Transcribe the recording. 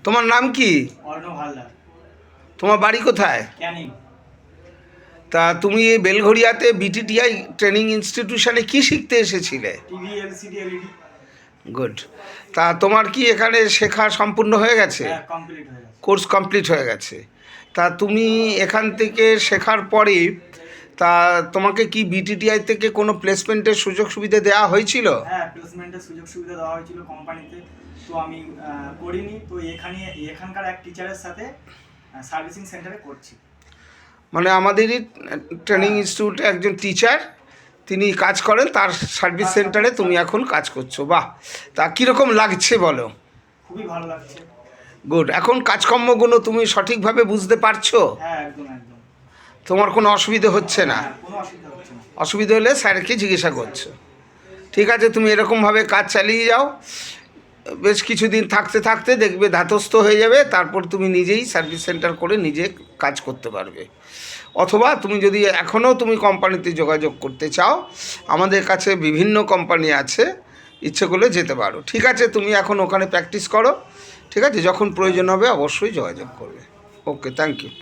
তোমার নাম কি? অর্ণব হালদার। তোমার বাড়ি কোথায়? ক্যানিং। তা তুমি এই বেলঘরিয়াতে বিটিটিআই ট্রেনিং ইনস্টিটিউশনে কি শিখতে এসেছিলে? TV, LCD, LED. গুড। তা তোমার কি এখানে শেখা সম্পূর্ণ হয়ে গেছে? হ্যাঁ, কমপ্লিট হয়ে গেছে। কোর্স কমপ্লিট হয়ে গেছে। তা তুমি এখান থেকে শেখার পরে তা তোমাকে কি বিটিটিআই থেকে কোনো প্লেসমেন্টের সুযোগ সুবিধা দেওয়া হয়েছিল? হ্যাঁ, প্লেসমেন্টের সুযোগ সুবিধা দেওয়া হয়েছিল কোম্পানিতে। তো আমি করিনি, তো এখানকার এক টিচারের সাথে সার্ভিসিং সেন্টারে করছি। মানে আমাদেরই ট্রেনিং ইনস্টিটিউটে একজন টিচার তিনি কাজ করেন, তার সার্ভিস সেন্টারে তুমি এখন কাজ করছো। বাহ! তা কীরকম লাগছে বলো? খুবই ভালো লাগছে। গুড। এখন কাজকর্মগুলো তুমি সঠিকভাবে বুঝতে পারছো? হ্যাঁ, একদম একদম। তোমার কোনো অসুবিধে হচ্ছে না? হ্যাঁ, কোনো অসুবিধা হচ্ছে না। অসুবিধা হলে স্যারকে জিজ্ঞাসা করছো। ঠিক আছে, তুমি এরকমভাবে কাজ চালিয়ে যাও। বেশ কিছুদিন থাকতে থাকতে দেখবে ধাতস্থ হয়ে যাবে, তারপর তুমি নিজেই সার্ভিস সেন্টার করে নিজে কাজ করতে পারবে। অথবা তুমি যদি এখনও তুমি কোম্পানিতে যোগাযোগ করতে চাও, আমাদের কাছে বিভিন্ন কোম্পানি আছে, ইচ্ছে করলে যেতে পারো। ঠিক আছে, তুমি এখন ওখানে প্র্যাকটিস করো। ঠিক আছে, যখন প্রয়োজন হবে অবশ্যই যোগাযোগ করবে। ওকে, থ্যাংক ইউ।